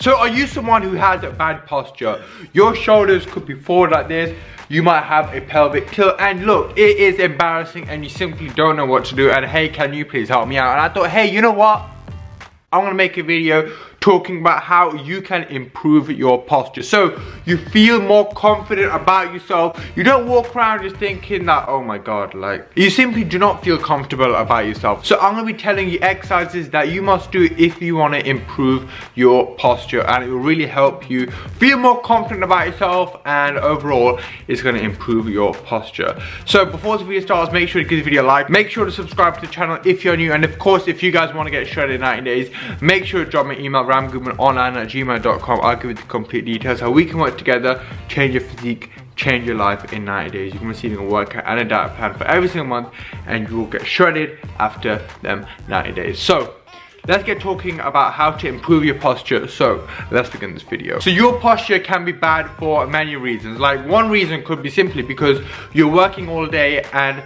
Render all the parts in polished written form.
So are you someone who has a bad posture? Your shoulders could be forward like this. You might have a pelvic tilt, and look, it is embarrassing and you simply don't know what to do. And hey, can you please help me out? And I thought, hey, you know what? I'm gonna make a video talking about how you can improve your posture so you feel more confident about yourself. You don't walk around just thinking that, oh my god, like, you simply do not feel comfortable about yourself. So I'm gonna be telling you exercises that you must do if you want to improve your posture, and it will really help you feel more confident about yourself, and overall it's going to improve your posture. So before the video starts, make sure to give the video a like, make sure to subscribe to the channel if you're new, and of course if you guys want to get shredded in 90 days, make sure to drop me an email, ramghumanonline@gmail.com. I'll give you the complete details how we can work together, change your physique, change your life in 90 days. You can receive a workout and a diet plan for every single month, and you will get shredded after them 90 days. So let's get talking about how to improve your posture. So let's begin this video. So your posture can be bad for many reasons. Like, one reason could be simply because you're working all day and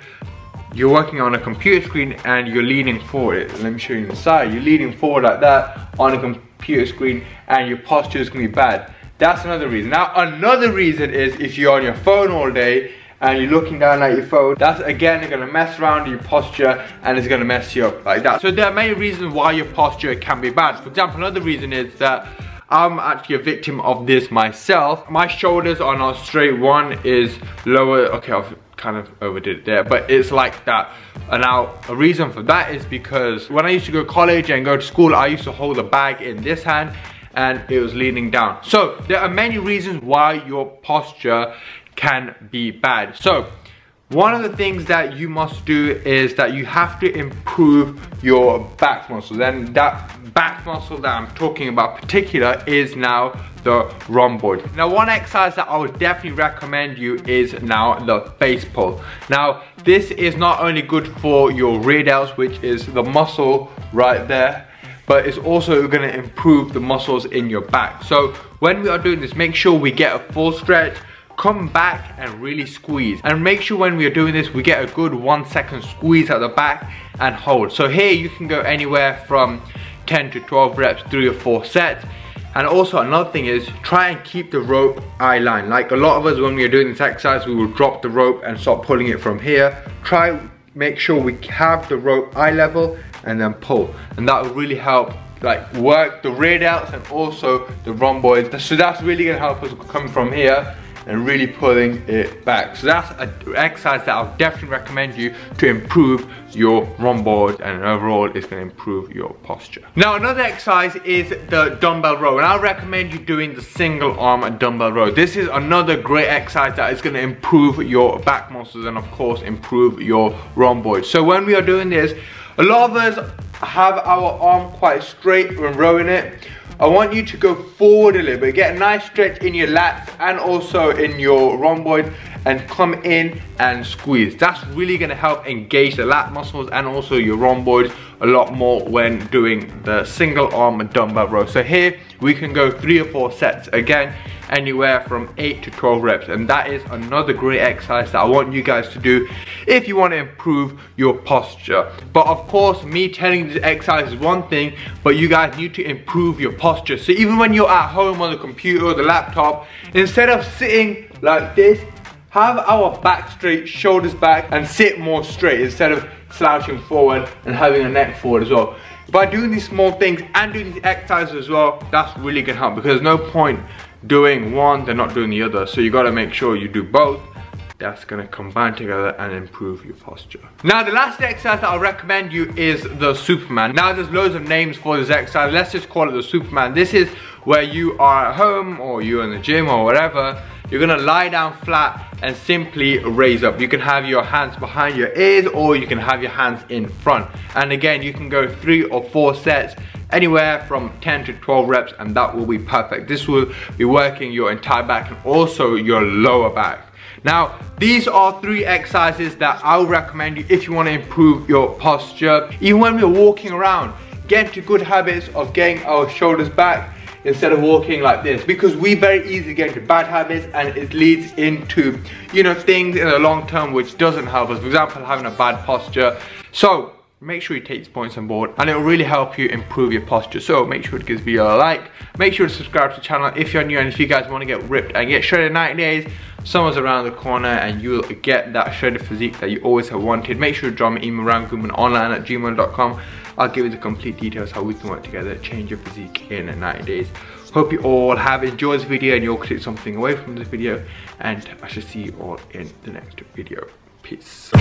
you're working on a computer screen and you're leaning forward. Let me show you the side. You're leaning forward like that on a computer screen and your posture is gonna be bad. That's another reason. Now another reason is if you're on your phone all day and you're looking down at your phone, that's again gonna mess around your posture and it's gonna mess you up like that. So there are many reasons why your posture can be bad. For example, another reason is that I'm actually a victim of this myself. My shoulders are not straight. One is lower. Okay, I've kind of overdid it there, but it's like that. And now a reason for that is because when I used to go to college and go to school, I used to hold a bag in this hand and it was leaning down. So there are many reasons why your posture can be bad. So one of the things that you must do is that you have to improve your back muscles, and that back muscle that I'm talking about particular is now the rhomboid. Now one exercise that I would definitely recommend you is now the face pull. Now this is not only good for your rear delts, which is the muscle right there, but it's also going to improve the muscles in your back. So when we are doing this, make sure we get a full stretch, come back and really squeeze, and make sure when we are doing this we get a good 1 second squeeze at the back and hold. So here you can go anywhere from 10 to 12 reps, 3 or 4 sets. And also another thing is, try and keep the rope eye line. Like a lot of us, when we are doing this exercise, we will drop the rope and start pulling it from here. Make sure we have the rope eye level and then pull, and that will really help like work the rear delts and also the rhomboids. So that's really gonna help us come from here and really pulling it back. So that's an exercise that I'll definitely recommend you to improve your rhomboids, and overall it's going to improve your posture. Now another exercise is the dumbbell row, and I recommend you doing the single arm dumbbell row. This is another great exercise that is going to improve your back muscles and of course improve your rhomboids. So when we are doing this, a lot of us have our arm quite straight when rowing it. I want you to go forward a little bit, get a nice stretch in your lats and also in your rhomboid, and come in and squeeze. That's really going to help engage the lat muscles and also your rhomboids a lot more when doing the single arm dumbbell row. So here we can go 3 or 4 sets, again anywhere from 8 to 12 reps, and that is another great exercise that I want you guys to do if you want to improve your posture. But of course, me telling you this exercise is one thing, but you guys need to improve your posture. So even when you're at home on the computer or the laptop, instead of sitting like this, have our back straight, shoulders back, and sit more straight instead of slouching forward and having a neck forward as well. By doing these small things and doing these exercises as well, that's really gonna help, because there's no point doing one then not doing the other. So you gotta make sure you do both. That's gonna combine together and improve your posture. Now the last exercise that I'll recommend you is the Superman. Now there's loads of names for this exercise. Let's just call it the Superman. This is where you are at home or you're in the gym or whatever. You're gonna lie down flat and simply raise up. You can have your hands behind your ears or you can have your hands in front. And again, you can go 3 or 4 sets, anywhere from 10 to 12 reps, and that will be perfect. This will be working your entire back and also your lower back. Now, these are 3 exercises that I'll recommend you if you want to improve your posture. Even when we're walking around, get into good habits of getting our shoulders back instead of walking like this, because we very easily get into bad habits and it leads into, you know, things in the long term which doesn't help us. For example, having a bad posture. So make sure you take these points on board, and it will really help you improve your posture. So make sure to give this video a like, make sure to subscribe to the channel if you're new, and if you guys want to get ripped and get shredded in 90 days, summer's around the corner and you'll get that shredded physique that you always have wanted. Make sure to drop me an email ramghumanonline@gmail.com. I'll give you the complete details how we can work together, change your physique in 90 days. Hope you all have enjoyed this video and you all can take something away from this video, and I shall see you all in the next video. Peace.